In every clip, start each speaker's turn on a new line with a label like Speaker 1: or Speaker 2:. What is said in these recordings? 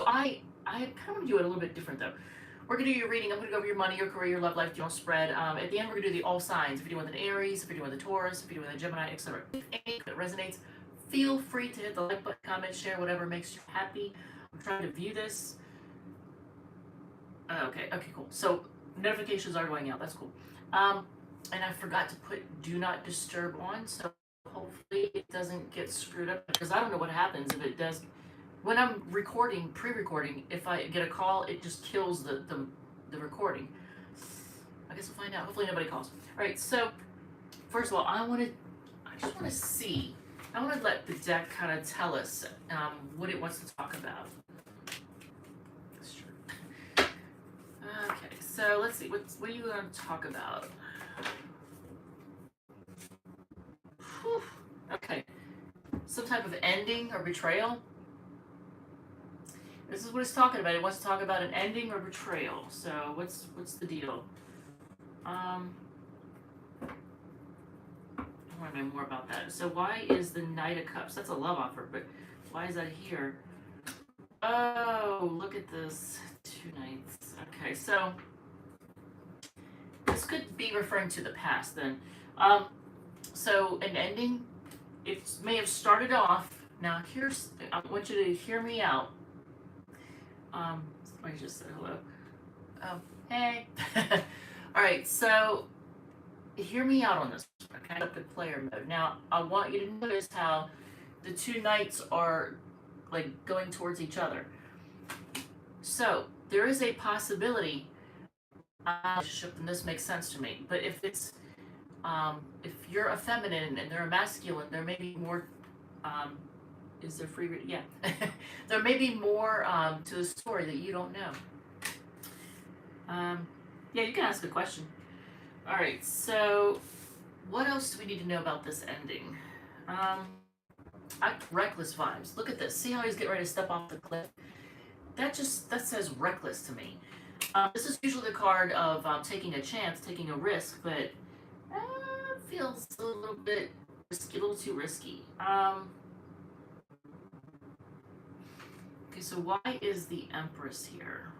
Speaker 1: I kind of want to do it a little bit different though. We're gonna do your reading. I'm gonna go over your money, your career, your love life, your spread. At the end, we're gonna do the all signs. If you're doing an Aries, if you're doing the Taurus, if you're doing the Gemini, etc. If any of it resonates, feel free to hit the like button, comment, share, whatever makes you happy. I'm trying to view this. Okay, cool. So notifications are going out. That's cool. And I forgot to put do not disturb on, so hopefully it doesn't get screwed up because I don't know what happens if it does. When I'm recording, pre-recording, if I get a call, it just kills the recording. I guess we'll find out. Hopefully nobody calls. All right. So first of all, I just want to see. I want to let the deck kind of tell us what it wants to talk about. That's true. Okay. So let's see. What are you going to talk about? Whew. Okay. Some type of ending or betrayal. This is what it's talking about. It wants to talk about an ending or betrayal. So what's the deal? I want to know more about that. So why is the Knight of Cups? That's a love offer, but why is that here? Oh, look at this. 2 knights. Okay, so this could be referring to the past then. So an ending, it may have started off. Now I want you to hear me out. Somebody just said hello. Hey. All right, so hear me out on this. Okay, up in player mode. Now, I want you to notice how the 2 knights are like going towards each other. So there is a possibility, and this makes sense to me. But if it's if you're a feminine and they're a masculine, there may be more. Is there free reading? Yeah. There may be more to the story that you don't know. Yeah, you can ask a question. All right, so what else do we need to know about this ending? Reckless vibes. Look at this. See how he's getting ready to step off the cliff? That says reckless to me. This is usually the card of taking a chance, taking a risk, but it feels a little bit risky, a little too risky. Okay, so why is the Empress here?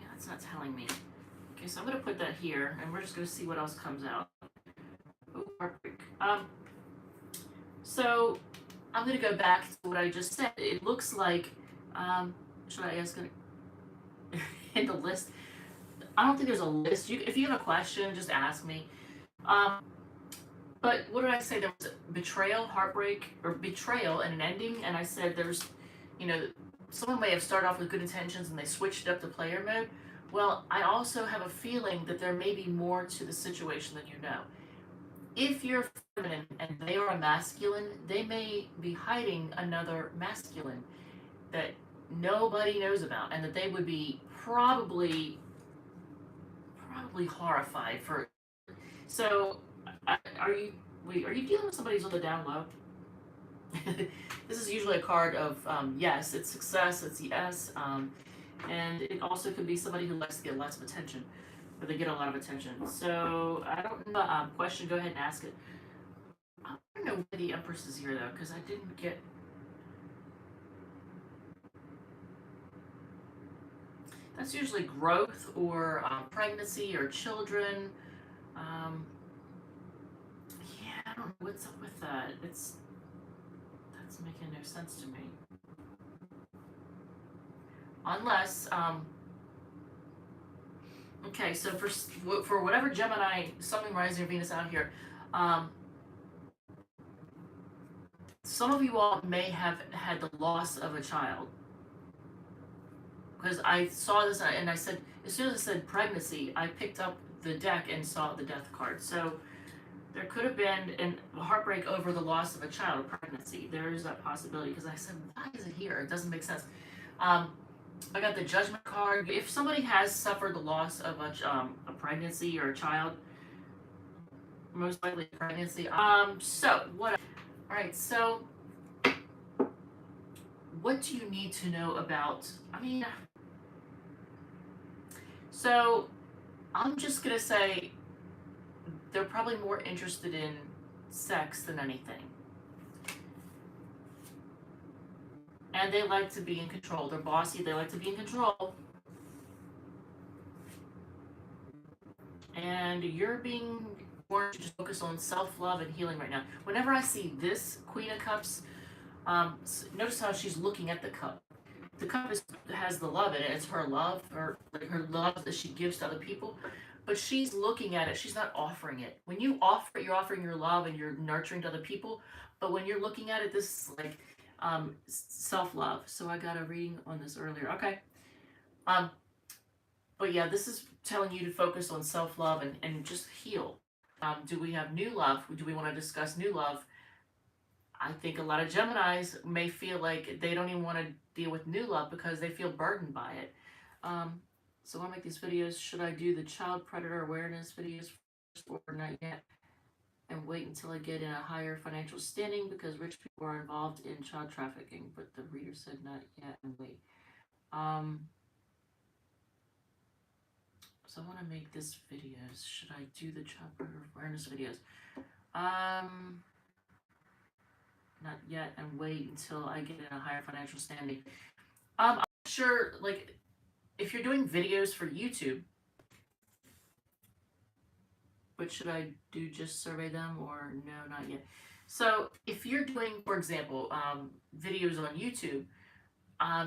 Speaker 1: Yeah, that's not telling me. Okay, so I'm going to put that here, and we're just going to see what else comes out. Oh, heartbreak. So I'm going to go back to what I just said. It looks like, should I ask in the list? I don't think there's a list. If you have a question, just ask me. But what did I say? There was betrayal, heartbreak, or betrayal and an ending. And I said there's, someone may have started off with good intentions and they switched it up to player mode. Well, I also have a feeling that there may be more to the situation than you know. If you're feminine and they are a masculine, they may be hiding another masculine that nobody knows about and that they would be probably horrified for. So are you dealing with somebody who's on the down low? This is usually a card of yes, it's success, it's yes, and it also could be somebody who likes to get lots of attention, or they get a lot of attention. So I don't know. Question, go ahead and ask it. I don't know why the Empress is here though, because I didn't get. That's usually growth or pregnancy or children. Yeah, I don't know what's up with that. That's making no sense to me. Unless, okay, so for whatever Gemini, Sun, Rising, or Venus out here, some of you all may have had the loss of a child. Because I saw this and I said, as soon as I said pregnancy, I picked up the deck and saw the death card. So there could have been a heartbreak over the loss of a child, a pregnancy. There is that possibility because I said, why is it here? It doesn't make sense. I got the Judgment card. If somebody has suffered the loss of a pregnancy or a child, most likely a pregnancy. So what? All right. So what do you need to know about? So I'm just gonna say they're probably more interested in sex than anything. And they like to be in control. They're bossy. They like to be in control. And you're being warned to just focus on self-love and healing right now. Whenever I see this Queen of Cups, notice how she's looking at the cup. The cup has the love in it. It's her love, her love that she gives to other people. But she's looking at it. She's not offering it. When you offer it, you're offering your love and you're nurturing to other people. But when you're looking at it, this is like self-love. So I got a reading on this earlier. Okay. But yeah, this is telling you to focus on self-love and just heal. Do we have new love? Do we want to discuss new love? I think a lot of Geminis may feel like they don't even want to deal with new love because they feel burdened by it. So when I make these videos, should I do the child predator awareness videos first or not yet? And wait until I get in a higher financial standing because rich people are involved in child trafficking. But the reader said not yet and wait. So I want to make this videos. Should I do the child predator awareness videos? Not yet and wait until I get in a higher financial standing. I'm sure, like, if you're doing videos for YouTube, but should I do just survey them or no, not yet? So if you're doing, for example, videos on YouTube,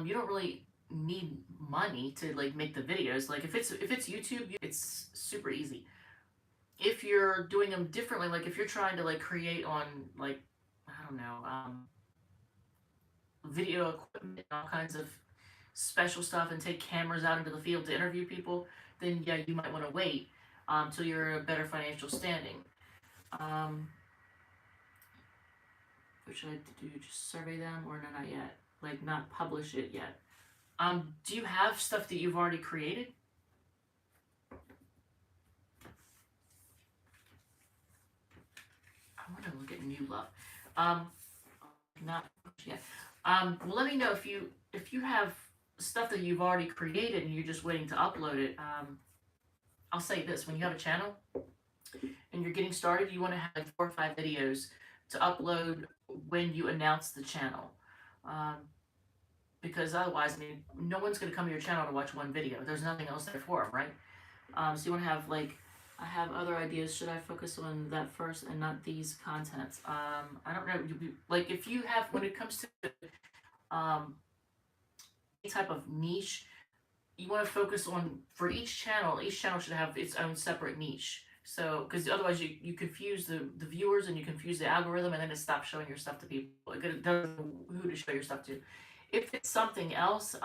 Speaker 1: you don't really need money to like make the videos. Like if it's YouTube, it's super easy. If you're doing them differently, like if you're trying to like create on like, I don't know, video equipment, all kinds of special stuff and take cameras out into the field to interview people, then yeah, you might want to wait till you're in a better financial standing. What should I do? Just survey them or no, not yet? Like not publish it yet. Do you have stuff that you've already created? I want to look at new love. Not yet. Well, let me know if you have stuff that you've already created and you're just waiting to upload it. I'll say this: when you have a channel and you're getting started, you want to have like 4 or 5 videos to upload when you announce the channel. Because otherwise, I mean, no one's going to come to your channel to watch one video. There's nothing else there for them, right? So you want to have, like, I have other ideas. Should I focus on that first and not these contents? I don't know. Like, if you have, when it comes to any type of niche, you want to focus on, for each channel should have its own separate niche. So, because otherwise you confuse the viewers and you confuse the algorithm and then it stops showing your stuff to people. It doesn't know who to show your stuff to. If it's something else,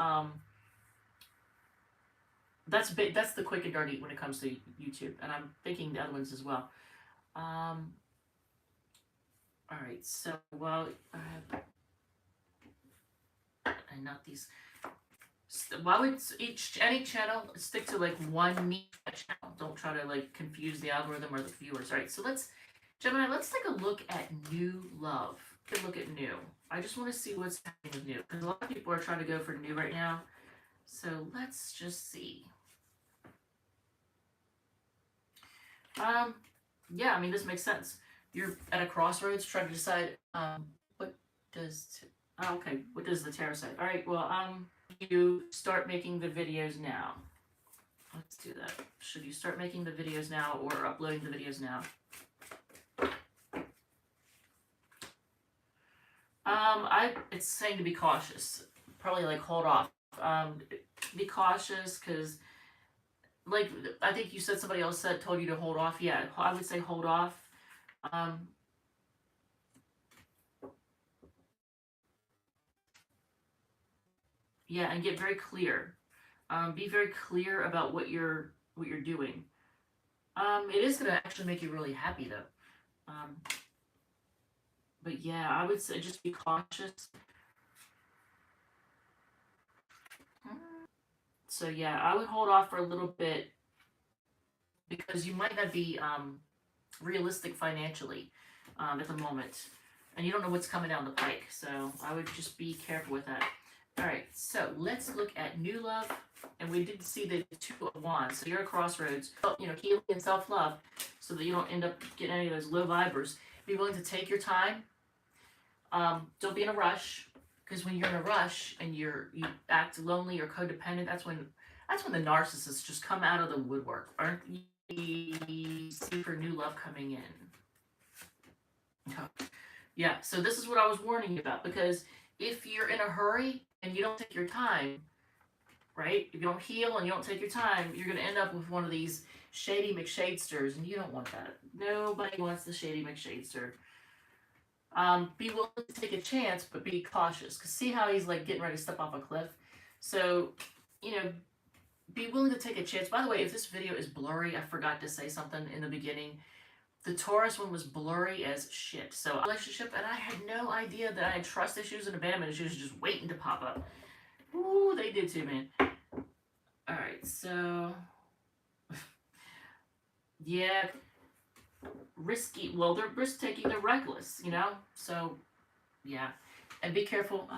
Speaker 1: that's the quick and dirty when it comes to YouTube, and I'm thinking the other ones as well. All right, so while I have, and not these. While it's any channel, stick to like one niche channel. Don't try to like confuse the algorithm or the viewers. All right, so Gemini, let's take a look at new love. Take a look at new. I just want to see what's happening with new, because a lot of people are trying to go for new right now. So let's just see. Yeah, I mean, this makes sense. You're at a crossroads trying to decide what does the tarot say? All right, well, you start making the videos now. Let's do that. Should you start making the videos now or uploading the videos now? It's saying to be cautious. Probably like hold off. Be cautious because, like, I think you said somebody else told you to hold off. Yeah, I would say hold off. Yeah, and get very clear. Be very clear about what you're doing. It is going to actually make you really happy though. But yeah, I would say just be cautious. So yeah, I would hold off for a little bit because you might not be realistic financially at the moment. And you don't know what's coming down the pike. So I would just be careful with that. All right, so let's look at new love. And we did see the 2 of Wands. So you're at a crossroads, healing and self-love so that you don't end up getting any of those low vibers. Be willing to take your time. Don't be in a rush, because when you're in a rush and you act lonely or codependent, that's when the narcissists just come out of the woodwork. Aren't you see for new love coming in? Yeah. So this is what I was warning you about, because if you're in a hurry and you don't take your time, right? If you don't heal and you don't take your time, you're going to end up with one of these shady McShadesters, and you don't want that. Nobody wants the shady McShadester. Be willing to take a chance, but be cautious. Because see how he's like getting ready to step off a cliff? So, be willing to take a chance. By the way, if this video is blurry, I forgot to say something in the beginning. The Taurus one was blurry as shit. So, relationship, and I had no idea that I had trust issues and abandonment issues just waiting to pop up. Ooh, they did too, man. All right, so yeah, risky. Well, they're risk-taking, they're reckless, So, yeah, and be careful.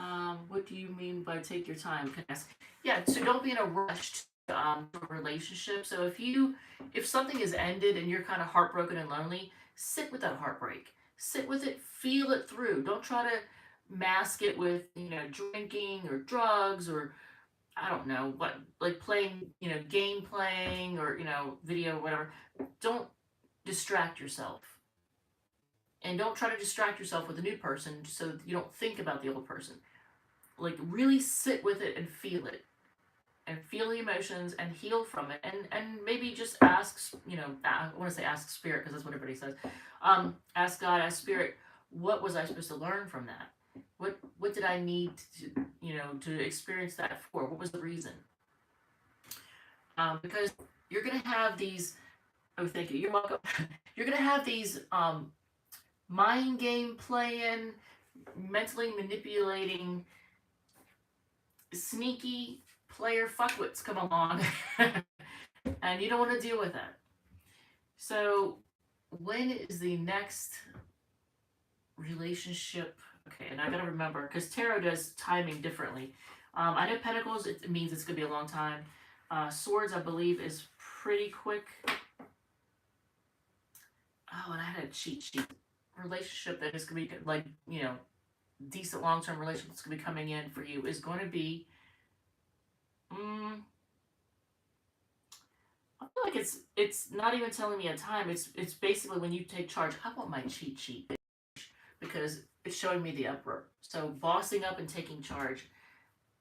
Speaker 1: What do you mean by take your time? Yeah, so don't be in a rush to a relationship. So if something is ended and you're kind of heartbroken and lonely, sit with that heartbreak. Sit with it, feel it through. Don't try to mask it with drinking or drugs or I don't know what, like playing game playing or video whatever. Don't distract yourself, and don't try to distract yourself with a new person so that you don't think about the old person. Like really sit with it and feel it, and feel the emotions and heal from it, and maybe just ask I want to say ask spirit because that's what everybody says. Ask God, ask spirit, what was I supposed to learn from that? What did I need to experience that for? What was the reason? Because you're gonna have these. Oh, thank you. You're welcome. You're gonna have these mind game playing, mentally manipulating, sneaky player fuckwits come along, and you don't want to deal with that. So, when is the next relationship? Okay, and I gotta remember, because tarot does timing differently. I know Pentacles, it means it's gonna be a long time. Swords, I believe, is pretty quick. Oh, and I had a cheat sheet. Relationship that is gonna be like, decent long-term relationship that's gonna be coming in for you is going to be, I feel like it's not even telling me a time. It's basically when you take charge. I want my cheat sheet because it's showing me the Emperor. So bossing up and taking charge.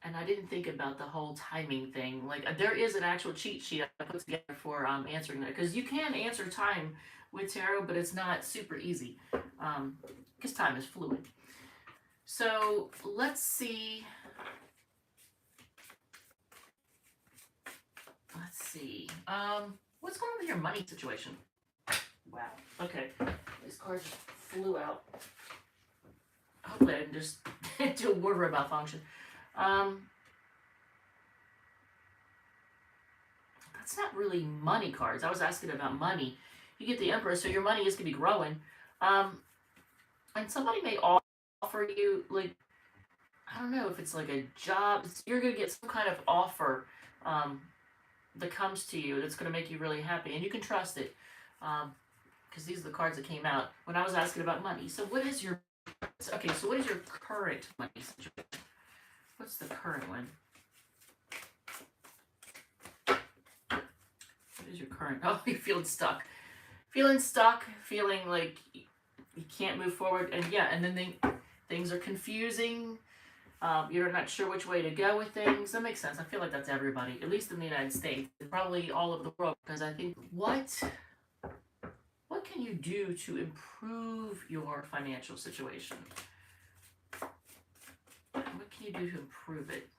Speaker 1: And I didn't think about the whole timing thing. Like there is an actual cheat sheet I put together for answering that, because you can answer time with tarot, but it's not super easy because time is fluid. So let's see. What's going on with your money situation? Wow. Okay. These cards just flew out. Hopefully I didn't just do a word rib malfunction. That's not really money cards. I was asking about money. You get the Emperor, so your money is going to be growing. And somebody may offer you, like, I don't know if it's like a job. You're going to get some kind of offer that comes to you that's going to make you really happy. And you can trust it, because these are the cards that came out when I was asking about money. So what is your current money situation? What's the current one? What is your current? Oh, you're feeling stuck. Feeling like you can't move forward. And yeah, and then things are confusing. You're not sure which way to go with things. That makes sense. I feel like that's everybody, at least in the United States, and probably all over the world. Because I think, what can you do to improve your financial situation? What can you do to improve it?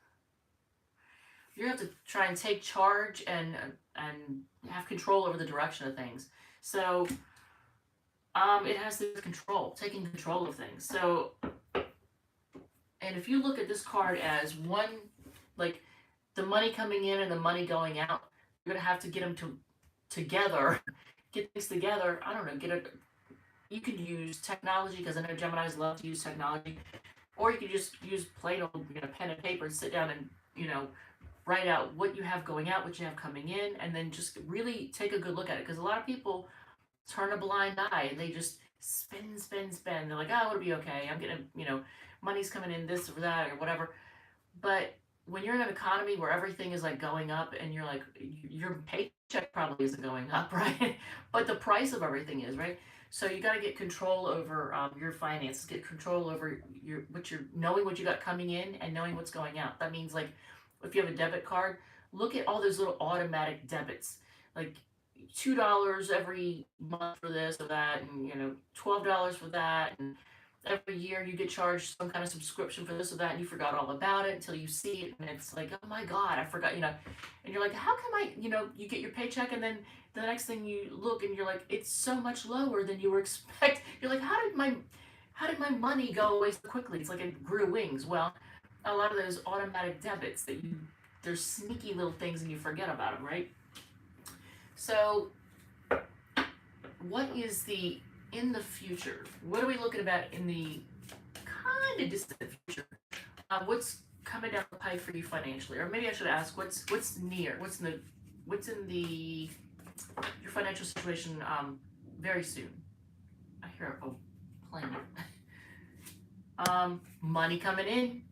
Speaker 1: You have to try and take charge and have control over the direction of things. So it has to do with control, taking control of things. So, and if you look at this card as one, like the money coming in and the money going out, you're gonna have to get them together, get things together. I don't know, you could use technology, because I know Geminis love to use technology, or you could just use plain old pen and paper and sit down and write out what you have going out, what you have coming in, and then just really take a good look at it. Because a lot of people turn a blind eye and they just spend, spend, spend. They're like, oh, it'll be okay. I'm getting, money's coming in, this or that or whatever. But when you're in an economy where everything is like going up and you're like, your paycheck probably isn't going up, right? But the price of everything is, right? So you got to get control over your finances, get control over knowing what you got coming in and knowing what's going out. That means like if you have a debit card, look at all those little automatic debits, like $2 every month for this or that, and $12 for that, and every year you get charged some kind of subscription for this or that, and you forgot all about it until you see it, and it's like, oh my God, I forgot, and you're like, how come you get your paycheck, and then the next thing you look and you're like, it's so much lower than you were expect. You're like, how did my money go away so quickly? It's like it grew wings. Well, a lot of those automatic debits they're sneaky little things and you forget about them, right? So what is in the future? What are we looking about in the kind of distant future? What's coming down the pipe for you financially? Or maybe I should ask, what's near? What's in your financial situation very soon? I hear a plane. Money coming in.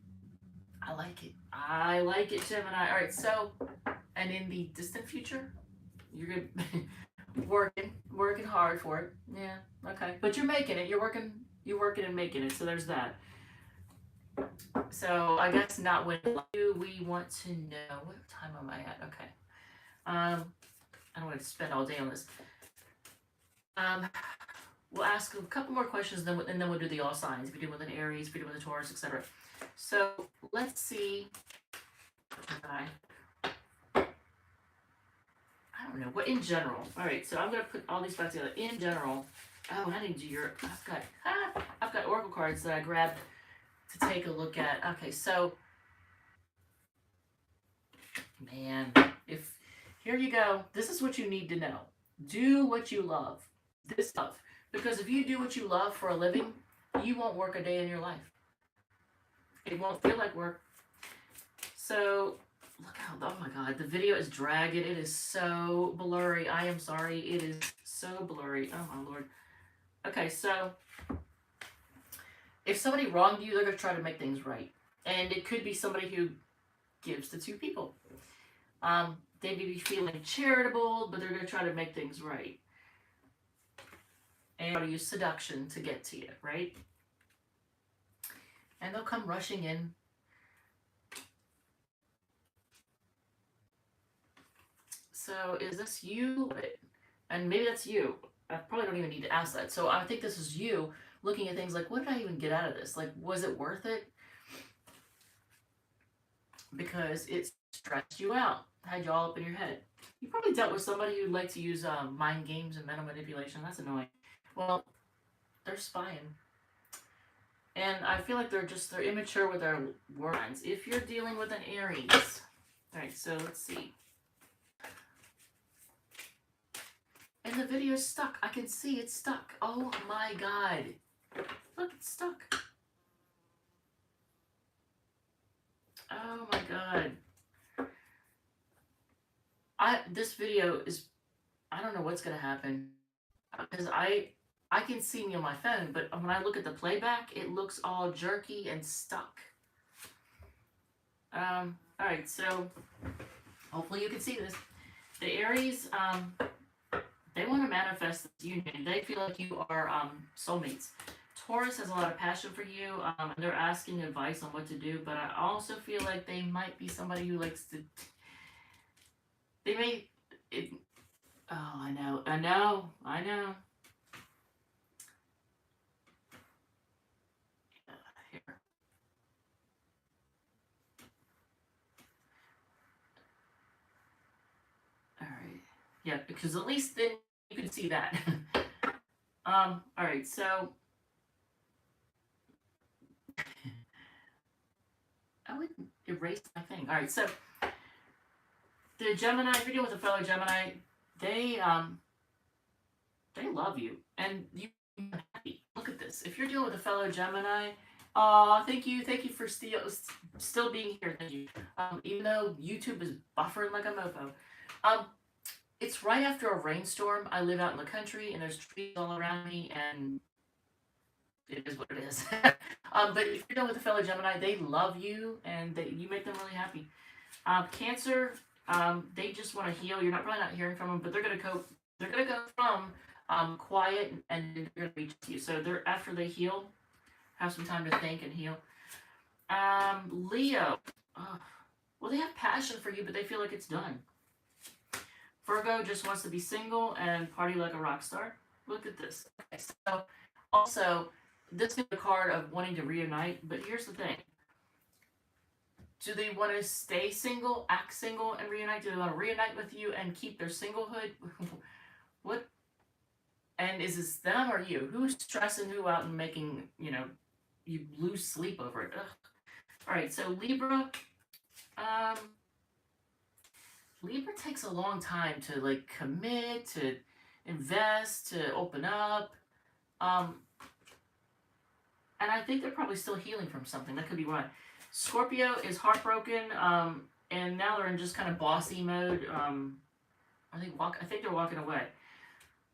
Speaker 1: I like it, Gemini. All right, so, and in the distant future, you're gonna working hard for it. Yeah, okay. But you're making it. You're working and making it. So there's that. So I guess not when we want to know. What time am I at? Okay. I don't want to spend all day on this. We'll ask a couple more questions, and then we'll do the all signs. We do with an Aries, we do with a Taurus, etc. So let's see. I don't know. What in general? All right. So I'm gonna put all these back together. In general. Oh, I need to do your. I've got oracle cards that I grabbed to take a look at. Okay. So, man, here you go. This is what you need to know. Do what you love. This stuff. Because if you do what you love for a living, you won't work a day in your life. It won't feel like work. So look how, oh my God, the video is dragging. It is so blurry. I am sorry. It is so blurry. Oh my Lord. Okay, so if somebody wronged you, they're going to try to make things right. And it could be somebody who gives to two people. They may be feeling charitable, but they're going to try to make things right. And they'll use seduction to get to you, right? And they'll come rushing in. So is this you? And maybe that's you. I probably don't even need to ask that. So I think this is you looking at things like, what did I even get out of this? Like, was it worth it? Because it stressed you out, had you all up in your head. You probably dealt with somebody who'd like to use mind games and mental manipulation. That's annoying. Well, they're spying. And I feel like they're immature with their words. If you're dealing with an Aries. All right, so let's see. And the video's stuck. I can see it's stuck. Oh my God. Look, it's stuck. Oh my God. This video is, I don't know what's going to happen. Because I can see me on my phone, but when I look at the playback, it looks all jerky and stuck. All right, so hopefully you can see this. The Aries, they want to manifest this union. They feel like you are soulmates. Taurus has a lot of passion for you, and they're asking advice on what to do, but I also feel like they might be somebody who likes to... Oh, I know. Here. All right. Yeah, because at least then you can see that. All right, so I would erase my thing. All right, so the Gemini, if you're dealing with a fellow Gemini, they love you, and you're happy. Look at this. If you're dealing with a fellow Gemini, thank you for still being here. Thank you. Even though YouTube is buffering like a mofo. It's right after a rainstorm. I live out in the country, and there's trees all around me, and It is what it is. But if you're done with a fellow Gemini, they love you and you make them really happy. Cancer, they just want to heal. You're not probably not hearing from them, but they're gonna go. They're gonna go from quiet and they're gonna reach you. So they're after they heal, have some time to think and heal. Leo, uh, well, they have passion for you, but they feel like it's done. Virgo just wants to be single and party like a rock star. Look at this. Okay, so also, this is a card of wanting to reunite, but here's the thing. Do they want to stay single, act single, and reunite? Do they want to reunite with you and keep their singlehood? What? And is this them or you? Who's stressing who out and making, you lose sleep over it? Ugh. All right, so Libra. Libra takes a long time to like commit, to invest, to open up. And I think they're probably still healing from something. That could be why. Scorpio is heartbroken, and now they're in just kind of bossy mode. I think they're walking away.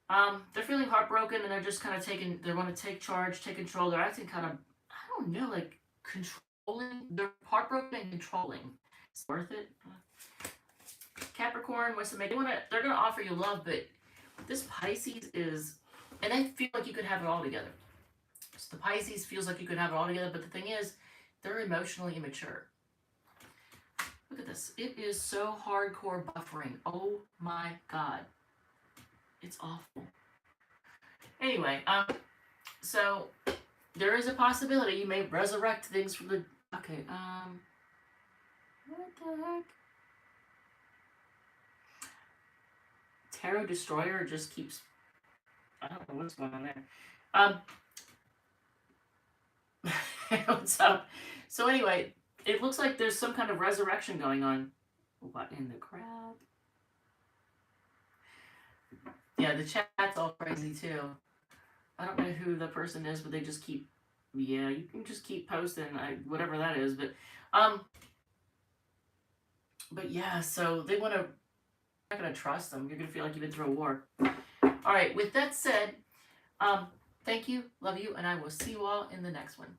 Speaker 1: They're feeling heartbroken, and they're just kind of they want to take charge, take control. They're acting kind of, I don't know, like controlling. They're heartbroken and controlling. It's worth it. Capricorn wants to make. They're gonna offer you love, but this Pisces is, and they feel like you could have it all together. So the Pisces feels like you could have it all together, but the thing is, they're emotionally immature. Look at this. It is so hardcore buffering. Oh my God. It's awful. Anyway, so there is a possibility you may resurrect things from the. Okay, what the heck? Tarot Destroyer just keeps. I don't know what's going on there. What's up? So anyway, it looks like there's some kind of resurrection going on. What in the crap? Yeah, the chat's all crazy too. I don't know who the person is, but they just keep. Yeah, you can just keep posting whatever that is, but yeah. So they want to. You're not gonna trust them. You're gonna feel like you've been through a war. All right. With that said, thank you, love you, and I will see you all in the next one.